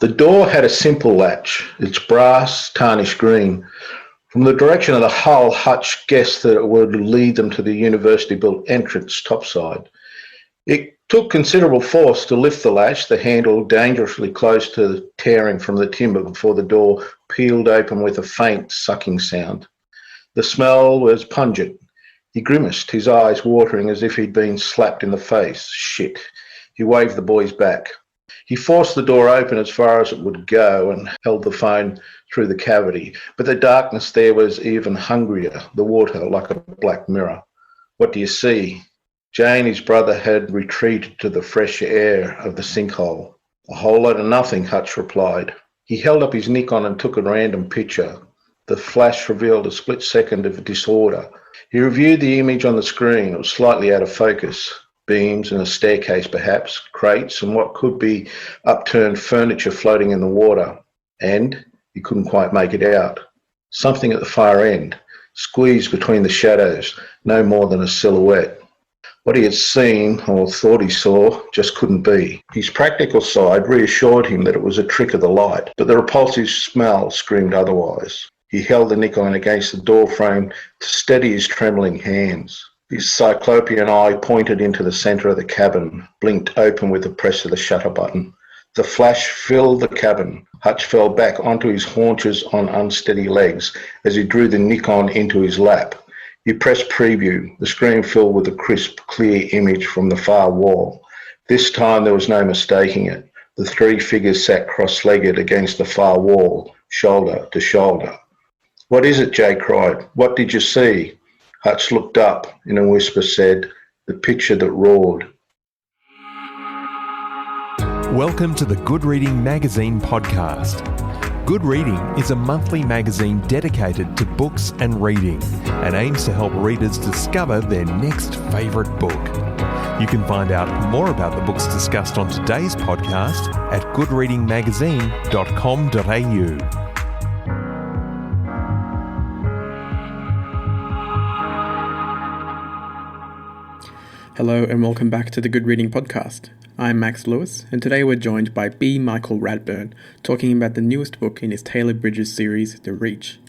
The door had a simple latch, its brass, tarnished green. From the direction of the hull, Hutch guessed that it would lead them to the university-built entrance topside. It took considerable force to lift the latch, the handle dangerously close to tearing from the timber before the door peeled open with a faint sucking sound. The smell was pungent. He grimaced, his eyes watering as if he'd been slapped in the face. Shit. He waved the boys back. He forced the door open as far as it would go and held the phone through the cavity. But the darkness there was even hungrier, the water like a black mirror. What do you see? Jane, his brother, had retreated to the fresh air of the sinkhole. A whole lot of nothing, Hutch replied. He held up his Nikon and took a random picture. The flash revealed a split second of disorder. He reviewed the image on the screen. It was slightly out of focus. Beams and a staircase perhaps, crates and what could be upturned furniture floating in the water. And he couldn't quite make it out. Something at the far end, squeezed between the shadows, no more than a silhouette. What he had seen, or thought he saw, just couldn't be. His practical side reassured him that it was a trick of the light, but the repulsive smell screamed otherwise. He held the Nikon against the door frame to steady his trembling hands. His cyclopean eye pointed into the centre of the cabin, blinked open with the press of the shutter button. The flash filled the cabin. Hutch fell back onto his haunches on unsteady legs as he drew the Nikon into his lap. He pressed preview. The screen filled with a crisp, clear image from the far wall. This time there was no mistaking it. The three figures sat cross-legged against the far wall, shoulder to shoulder. "What is it?" Jay cried. "What did you see?" Hutch looked up, in a whisper said, "The picture that roared." Welcome to the Good Reading Magazine podcast. Good Reading is a monthly magazine dedicated to books and reading and aims to help readers discover their next favourite book. You can find out more about the books discussed on today's podcast at goodreadingmagazine.com.au. Hello and welcome back to the Good Reading Podcast. I'm Max Lewis, and today we're joined by Michael Radburn, talking about the newest book in his Taylor Bridges series, The Reach.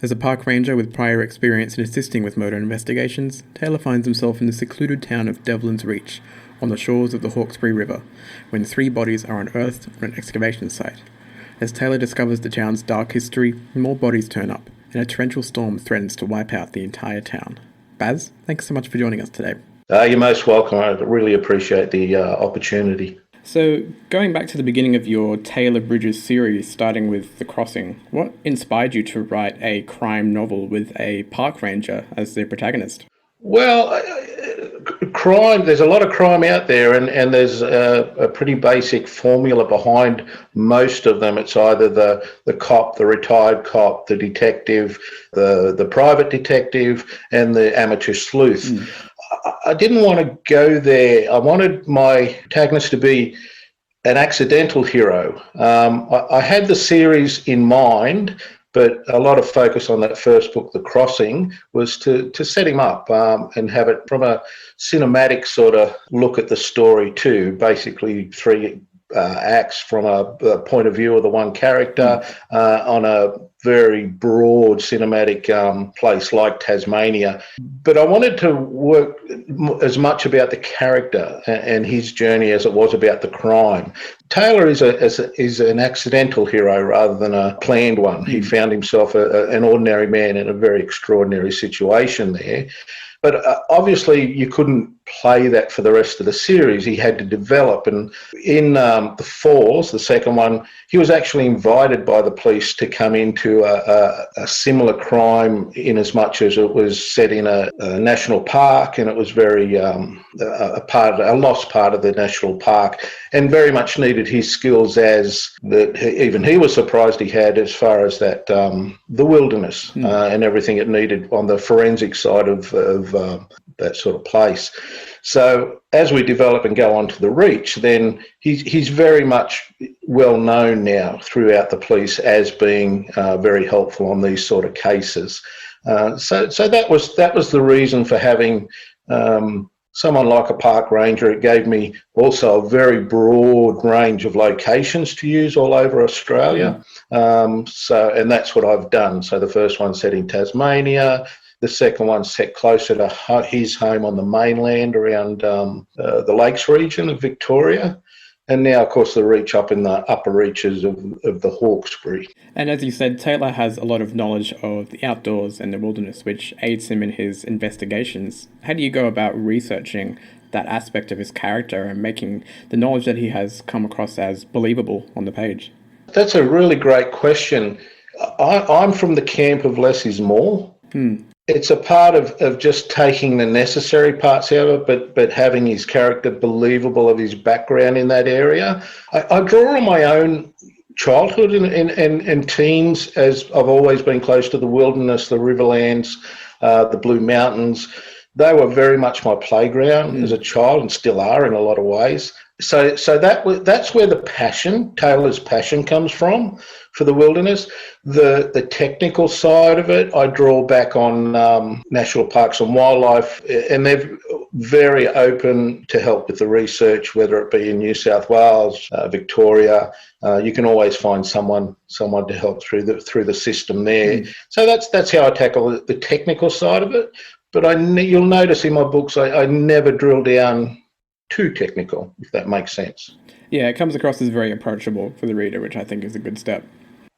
As a park ranger with prior experience in assisting with murder investigations, Taylor finds himself in the secluded town of Devlin's Reach, on the shores of the Hawkesbury River, when 3 bodies are unearthed on an excavation site. As Taylor discovers the town's dark history, more bodies turn up, and a torrential storm threatens to wipe out the entire town. Baz, thanks so much for joining us today. You're most welcome. I really appreciate the opportunity. So, going back to the beginning of your Taylor Bridges series, starting with The Crossing, what inspired you to write a crime novel with a park ranger as the protagonist? Well, crime, there's a lot of crime out there, and there's a pretty basic formula behind most of them. It's either the cop, the retired cop, the detective, the private detective, and the amateur sleuth. I didn't want to go there. I wanted my protagonist to be an accidental hero. I had the series in mind, but a lot of focus on that first book, The Crossing, was to set him up and have it from a cinematic sort of look at the story too. Basically 3 acts from a point of view of the one character on a very broad cinematic place like Tasmania. But I wanted to work as much about the character and his journey as it was about the crime. Taylor is an accidental hero rather than a planned one. He found himself an ordinary man in a very extraordinary situation there. But obviously you couldn't play that for the rest of the series. He had to develop. And in The Falls, the second one, he was actually invited by the police to come into a similar crime in as much as it was set in a national park, and it was very a lost part of the national park, and very much needed his skills as that even he was surprised he had as far as that the wilderness and everything it needed on the forensic side of that sort of place. So as we develop and go on to The Reach, then he's very much well known now throughout the police as being very helpful on these sort of cases. So that was the reason for having someone like a park ranger, it gave me also a very broad range of locations to use all over Australia. And that's what I've done. So the first one's set in Tasmania. The second one's set closer to his home on the mainland around the Lakes region of Victoria. And now, of course, the reach up in the upper reaches of the Hawkesbury. And as you said, Taylor has a lot of knowledge of the outdoors and the wilderness, which aids him in his investigations. How do you go about researching that aspect of his character and making the knowledge that he has come across as believable on the page? That's a really great question. I'm from the camp of less is more. It's a part of just taking the necessary parts out of it, but having his character believable of his background in that area. I draw on my own childhood and teens, as I've always been close to the wilderness, the riverlands, the Blue Mountains. They were very much my playground as a child, and still are in a lot of ways. So that's where Taylor's passion comes from for the wilderness. The technical side of it, I draw back on National Parks and Wildlife, and they're very open to help with the research, whether it be in New South Wales, Victoria. You can always find someone to help through the system there. So that's how I tackle the technical side of it. But you'll notice in my books, I never drill down too technical, if that makes sense. Yeah, it comes across as very approachable for the reader, which I think is a good step.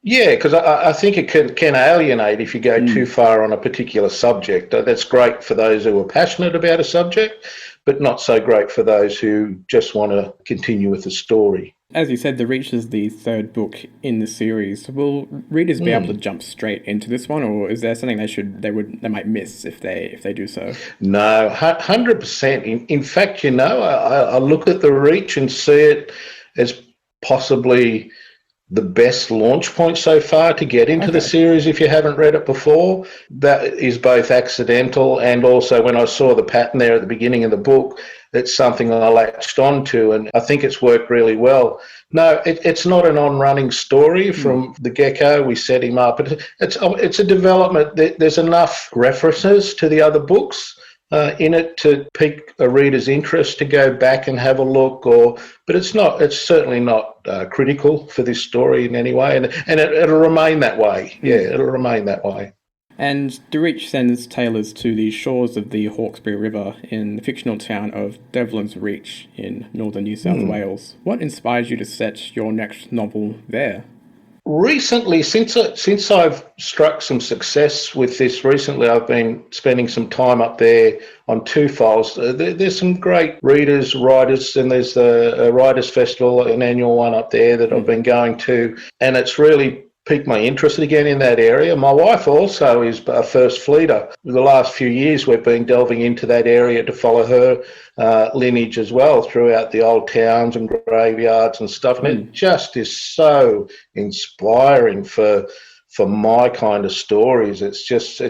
Yeah, because I think it can alienate if you go too far on a particular subject. That's great for those who are passionate about a subject, but not so great for those who just want to continue with the story. As you said, The Reach is the third book in the series. Will readers be able to jump straight into this one, or is there something they might miss if they do so? No, 100%. In fact, I look at The Reach and see it as possibly the best launch point so far to get into the series if you haven't read it before. That is both accidental, and also when I saw the pattern there at the beginning of the book, it's something I latched onto, and I think it's worked really well. No, it's not an on-running story from the get-go. We set him up. It's a development. There's enough references to the other books in it to pique a reader's interest to go back and have a look, but it's certainly not critical for this story in any way, and it'll remain that way. Yeah, it'll remain that way. And The Reach sends Taylors to the shores of the Hawkesbury River in the fictional town of Devlin's Reach in northern New South Wales. What inspires you to set your next novel there? Recently, since I've struck some success with this recently, I've been spending some time up there on two files. There's some great readers, writers, and there's a Writers' Festival, an annual one up there that I've been going to, and it's really piqued my interest again in that area. My wife also is a first fleeter. The last few years we've been delving into that area to follow her lineage as well throughout the old towns and graveyards and stuff. And it just is so inspiring for my kind of stories. It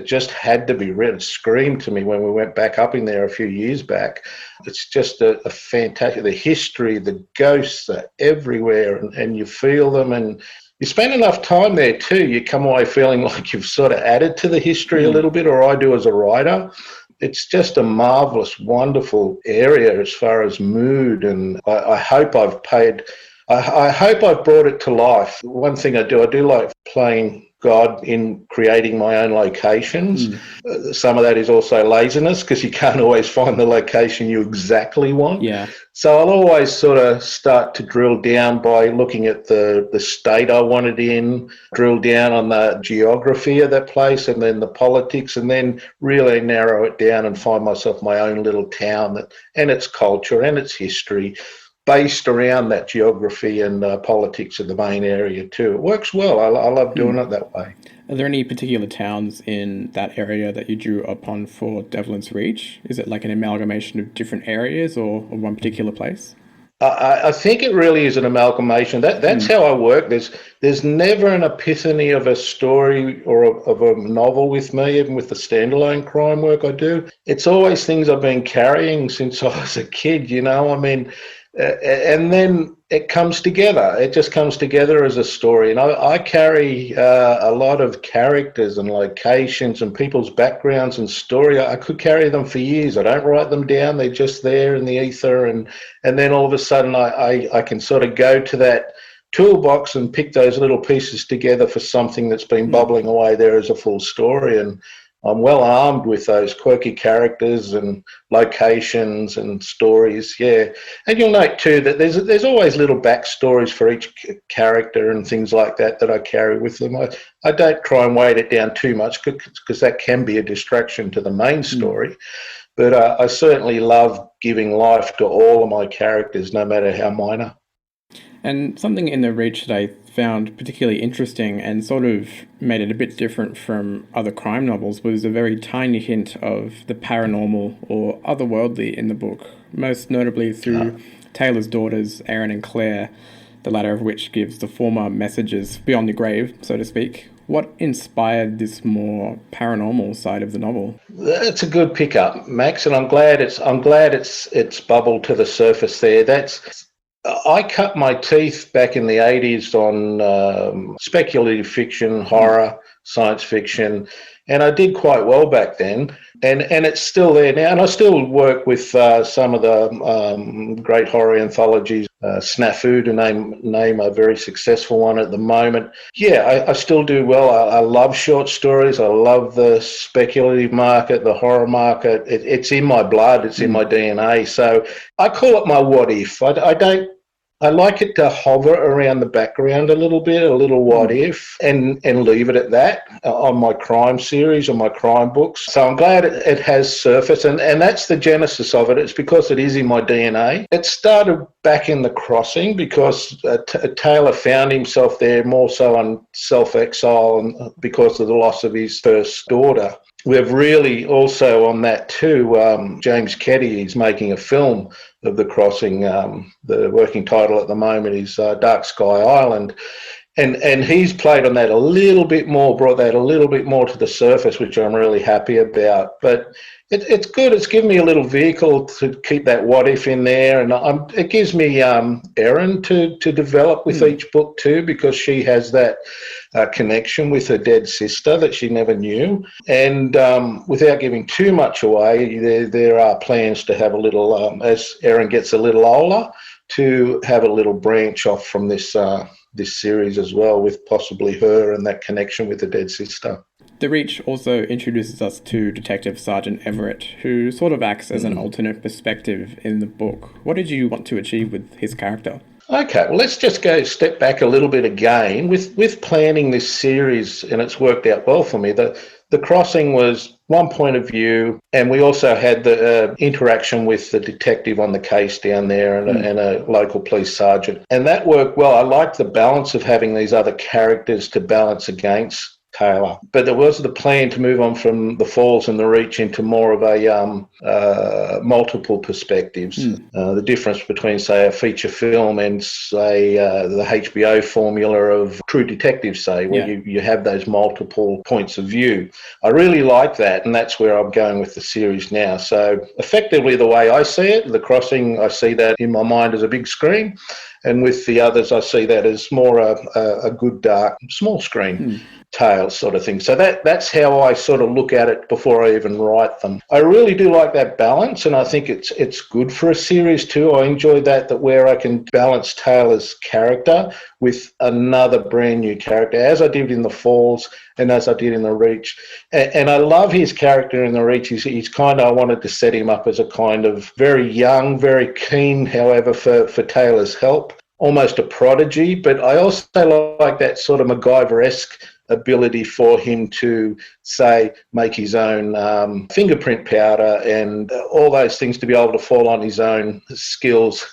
just had to be read. It screamed to me when we went back up in there a few years back. It's just a fantastic, the history, the ghosts are everywhere, and you feel them, and you spend enough time there too, you come away feeling like you've sort of added to the history a little bit, or I do as a writer. It's just a marvellous, wonderful area as far as mood, and I hope I've brought it to life. One thing I do like playing God in creating my own locations. Some of that is also laziness, because you can't always find the location you exactly want. Yeah. So I'll always sort of start to drill down by looking at the state I want it in, drill down on the geography of that place, and then the politics, and then really narrow it down and find myself my own little town and its culture and its history, based around that geography and politics of the main area too. It works well. I love doing it that way. Are there any particular towns in that area that you drew upon for Devlin's Reach? Is it like an amalgamation of different areas or one particular place? I think it really is an amalgamation. That's how I work. There's never an epiphany of a story or of a novel with me, even with the standalone crime work I do. It's always things I've been carrying since I was a kid, I mean, and then it comes together. It just comes together as a story. And I carry a lot of characters and locations and people's backgrounds and story. I could carry them for years. I don't write them down. They're just there in the ether. And then all of a sudden I can sort of go to that toolbox and pick those little pieces together for something that's been bubbling away there as a full story. And I'm well armed with those quirky characters and locations and stories, yeah. And you'll note too that there's always little backstories for each character and things like that I carry with them. I don't try and weight it down too much because that can be a distraction to the main story. But I certainly love giving life to all of my characters, no matter how minor. And something in The Reach that I found particularly interesting and sort of made it a bit different from other crime novels was a very tiny hint of the paranormal or otherworldly in the book, most notably through Taylor's daughters, Erin and Claire, the latter of which gives the former messages beyond the grave, so to speak. What inspired this more paranormal side of the novel? That's a good pickup, Max, and I'm glad it's bubbled to the surface there. I cut my teeth back in the 80s on speculative fiction, horror, science fiction, and I did quite well back then. And it's still there now. And I still work with some of the great horror anthologies, Snafu to name a very successful one at the moment. Yeah, I still do well. I love short stories. I love the speculative market, the horror market. It's in my blood. It's in my DNA. So I call it my what if. I like it to hover around the background a little bit, a little what if, and leave it at that on my crime series or my crime books. So I'm glad it has surfaced, and that's the genesis of it. It's because it is in my DNA. It started back in The Crossing because Taylor found himself there more so on self-exile and because of the loss of his first daughter. We've really also on that too, James Keddy is making a film of The Crossing. The working title at the moment is Dark Sky Island. And he's played on that a little bit more, brought that a little bit more to the surface, which I'm really happy about. But it's good. It's given me a little vehicle to keep that what if in there. And it gives me Erin to develop with each book too, because she has that connection with her dead sister that she never knew. And without giving too much away, there are plans to have a little, as Erin gets a little older, to have a little branch off from this series as well, with possibly her and that connection with the dead sister. The Reach also introduces us to Detective Sergeant Everett, who sort of acts as an alternate perspective in the book. What did you want to achieve with his character? Okay, well, let's just step back a little bit again. With planning this series, and it's worked out well for me, The Crossing was one point of view, and we also had the interaction with the detective on the case down there and a local police sergeant. And that worked well. I liked the balance of having these other characters to balance against Taylor. But there was the plan to move on from The Falls and The Reach into more of a multiple perspectives. The difference between, say, a feature film and, say, the HBO formula of True Detective, say, where you have those multiple points of view. I really like that, and that's where I'm going with the series now. So effectively, the way I see it, The Crossing, I see that in my mind as a big screen, and with the others, I see that as more a good, dark, small screen tale sort of thing. So that's how I sort of look at it before I even write them. I really do like that balance, and I think it's good for a series too. I enjoy that where I can balance Taylor's character with another brand new character, as I did in The Falls and as I did in The Reach. And I love his character in The Reach. He's kind of, I wanted to set him up as a kind of very young, very keen, however, for Taylor's help, almost a prodigy. But I also like that sort of MacGyver-esque ability for him to, say, make his own fingerprint powder and all those things, to be able to fall on his own skills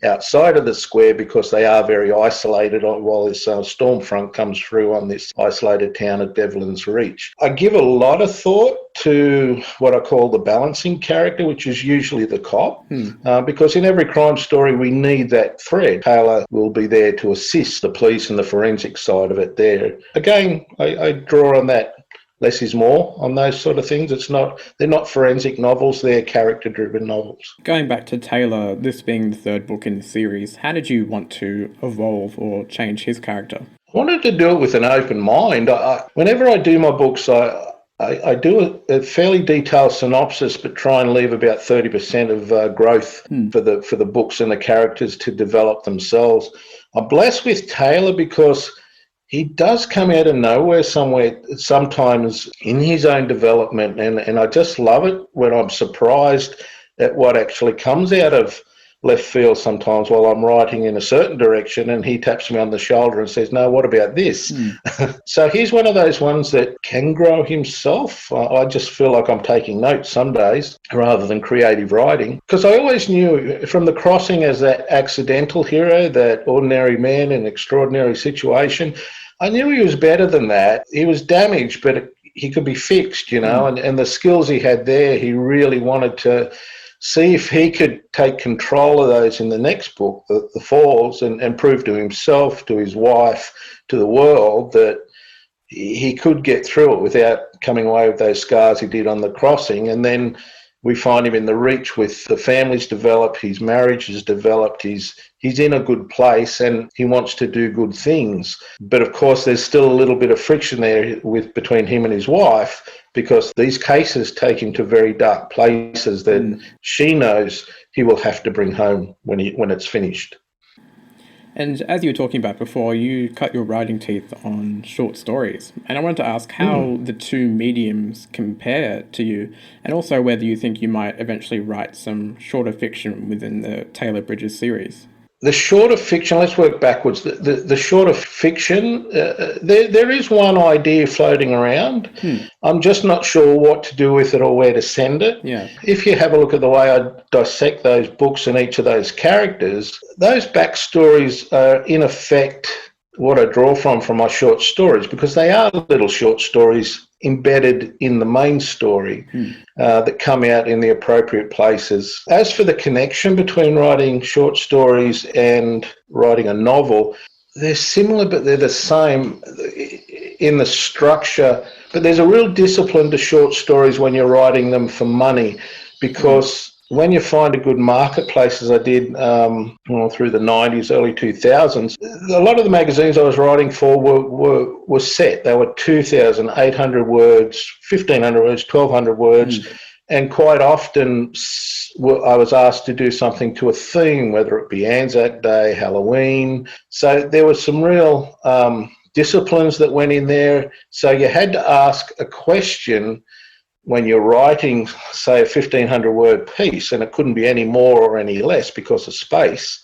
outside of the square, because they are very isolated while this storm front comes through on this isolated town of Devlin's Reach. I give a lot of thought to what I call the balancing character, which is usually the cop, because in every crime story we need that thread. Taylor will be there to assist the police and the forensic side of it there. Again, I draw on that less is more on those sort of things. They're not forensic novels, they're character-driven novels. Going back to Taylor, this being the third book in the series, how did you want to evolve or change his character? I wanted to do it with an open mind. Whenever I do my books, I do a fairly detailed synopsis, but try and leave about 30% of growth for the books and the characters to develop themselves. I'm blessed with Taylor because he does come out of nowhere sometimes in his own development, and I just love it when I'm surprised at what actually comes out of left field sometimes while I'm writing in a certain direction, and he taps me on the shoulder and says, no, what about this? So he's one of those ones that can grow himself. I just feel like I'm taking notes some days rather than creative writing, because I always knew from The Crossing as that accidental hero, that ordinary man in an extraordinary situation, I knew he was better than that. He was damaged, but he could be fixed, and the skills he had there, he really wanted to see if he could take control of those in the next book, the Falls, and prove to himself, to his wife, to the world that he could get through it without coming away with those scars he did on The Crossing. And then we find him in The Reach with the family's developed, his marriage has developed, he's in a good place and he wants to do good things. But of course, there's still a little bit of friction there between him and his wife, because these cases take him to very dark places that she knows he will have to bring home when it's finished. And as you were talking about before, you cut your writing teeth on short stories. And I wanted to ask how the two mediums compare to you, and also whether you think you might eventually write some shorter fiction within the Taylor Bridges series. The shorter fiction, let's work backwards. The shorter fiction, there is one idea floating around. I'm just not sure what to do with it or where to send it. Yeah. If you have a look at the way I dissect those books and each of those characters, those backstories are in effect what I draw from my short stories, because they are little short stories embedded in the main story that come out in the appropriate places. As for the connection between writing short stories and writing a novel, they're similar, but they're the same in the structure. But there's a real discipline to short stories when you're writing them for money, because when you find a good marketplace, as I did through the 90s, early 2000s, a lot of the magazines I was writing for were set. They were 2,800 words, 1,500 words, 1,200 words, and quite often I was asked to do something to a theme, whether it be Anzac Day, Halloween. So there were some real disciplines that went in there. So you had to ask a question when you're writing, say, a 1,500-word piece, and it couldn't be any more or any less because of space,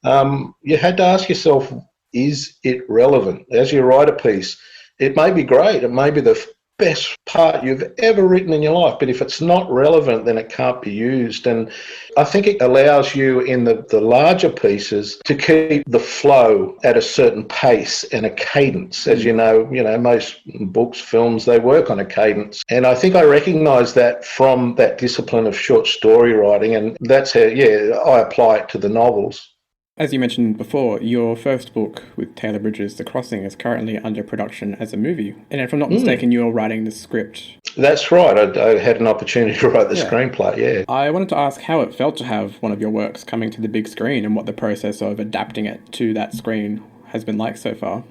you had to ask yourself, is it relevant? As you write a piece, it may be great, it may be the best part you've ever written in your life, but if it's not relevant, then it can't be used. And I think it allows you in the larger pieces to keep the flow at a certain pace and a cadence. As you know, most books, films, they work on a cadence. And I think I recognise that from that discipline of short story writing, and that's how, I apply it to the novels. As you mentioned before, your first book with Taylor Bridges, The Crossing, is currently under production as a movie. And if I'm not mistaken, you're writing the script. That's right. I had an opportunity to write the screenplay, yeah. I wanted to ask how it felt to have one of your works coming to the big screen and what the process of adapting it to that screen has been like so far.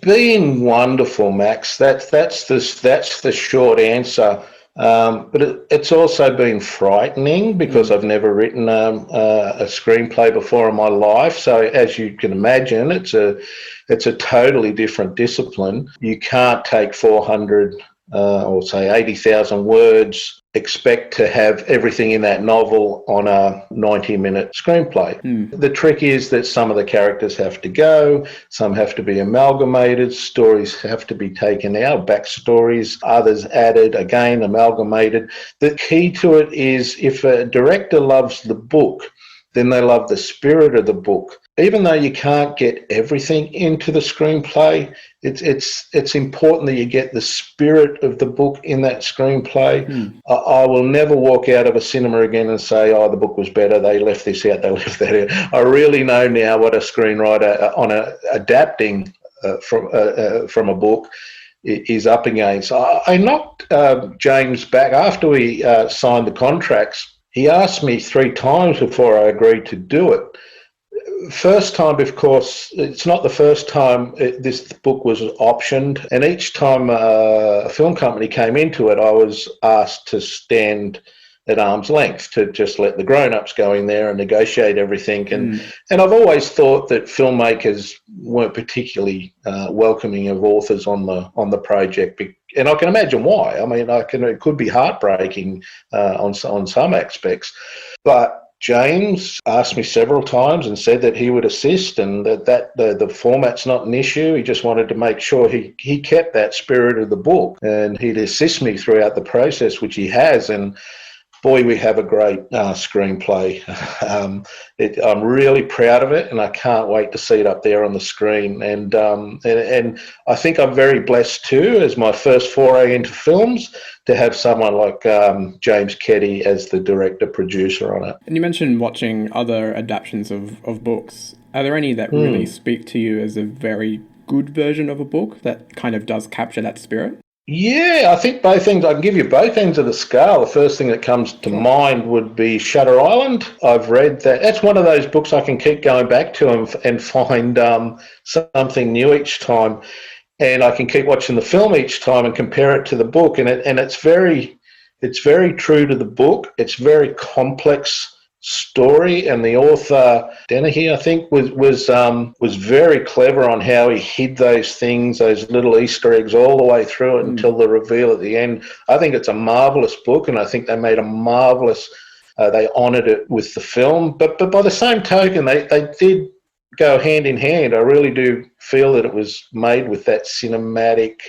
Been wonderful, Max. That's the short answer. But it's also been frightening because I've never written a screenplay before in my life. So as you can imagine, it's a totally different discipline. You can't take 400 or say 80,000 words, expect to have everything in that novel on a 90-minute screenplay. The trick is that some of the characters have to go, some have to be amalgamated, stories have to be taken out, backstories, others added, again amalgamated. The key to it is if a director loves the book, then they love the spirit of the book. Even though you can't get everything into the screenplay, it's important that you get the spirit of the book in that screenplay. I will never walk out of a cinema again and say, the book was better, they left this out, they left that out. I really know now what a screenwriter, adapting from a book, is up against. I knocked James back after we signed the contracts. He asked me 3 times before I agreed to do it. First time, of course, it's not the first time this book was optioned, and each time a film company came into it, I was asked to stand at arm's length, to just let the grown-ups go in there and negotiate everything. And I've always thought that filmmakers weren't particularly welcoming of authors on the project, and I can imagine why. I mean, it could be heartbreaking on some aspects, but James asked me several times and said that he would assist, and that the format's not an issue. He just wanted to make sure he kept that spirit of the book, and he'd assist me throughout the process, which he has. And boy, we have a great screenplay. I'm really proud of it, and I can't wait to see it up there on the screen. And I think I'm very blessed too, as my first foray into films, to have someone like James Keddy as the director-producer on it. And you mentioned watching other adaptations of books. Are there any that really speak to you as a very good version of a book that kind of does capture that spirit? Yeah, I think both things. I can give you both ends of the scale. The first thing that comes to mind would be Shutter Island. I've read that. That's one of those books I can keep going back to and find something new each time. And I can keep watching the film each time and compare it to the book. And it's very true to the book. It's very complex story, and the author Dennehy, I think, was very clever on how he hid those things, those little Easter eggs, all the way through it until the reveal at the end. I think it's a marvelous book, and I think they made a marvelous. They honoured it with the film, but by the same token, they did go hand in hand. I really do feel that it was made with that cinematic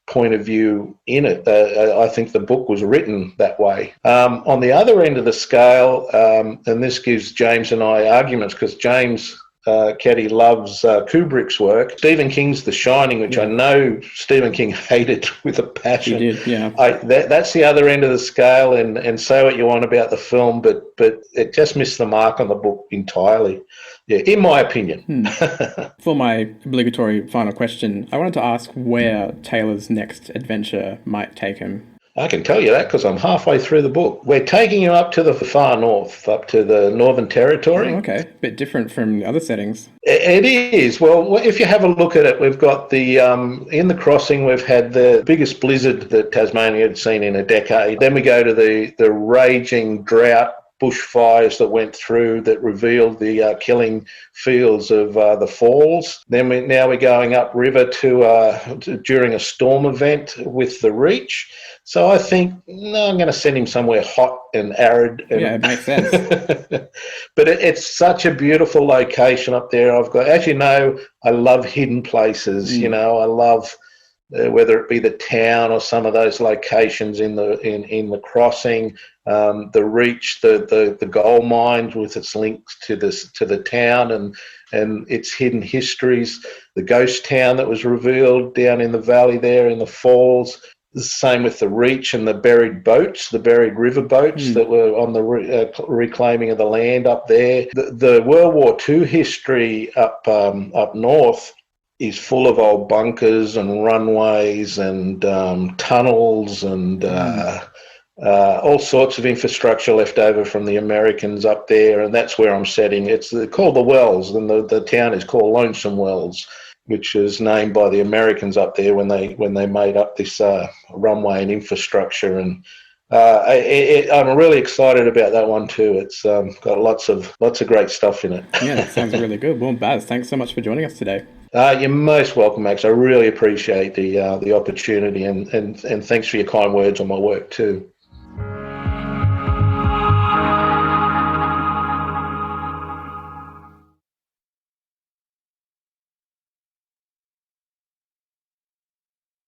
point of view in it. I think the book was written that way. On the other end of the scale, and this gives James and I arguments, because James Keddy loves Kubrick's work. Stephen King's The Shining, which I know Stephen King hated with a passion. He did, yeah. That's the other end of the scale, and say what you want about the film, but it just missed the mark on the book entirely. Yeah, in my opinion. For my obligatory final question, I wanted to ask where Taylor's next adventure might take him. I can tell you that because I'm halfway through the book. We're taking you up to the far north, up to the Northern Territory. Oh, okay. A bit different from the other settings. It is. Well, if you have a look at it, we've got in the crossing, we've had the biggest blizzard that Tasmania had seen in a decade. Then we go to the raging drought, bushfires that went through that revealed the killing fields of the falls. Then we're going upriver to during a storm event with the Reach. So I think, no, I'm going to send him somewhere hot and arid. Yeah, it makes sense. But it's such a beautiful location up there. As you know, I love hidden places. You know, I love whether it be the town or some of those locations in the crossing, the Reach, the gold mines with its links to the town and its hidden histories, the ghost town that was revealed down in the valley there in the falls. The same with the Reach and the buried river boats that were on the reclaiming of the land up there. The World War II history up north is full of old bunkers and runways and tunnels and all sorts of infrastructure left over from the Americans up there, and that's where I'm setting. It's called the Wells, and the town is called Lonesome Wells, which is named by the Americans up there when they made up this runway and infrastructure. And I'm really excited about that one too. It's got lots of great stuff in it. Yeah, that sounds really good. Well, Baz, thanks so much for joining us today. You're most welcome, Max. I really appreciate the opportunity, and thanks for your kind words on my work too.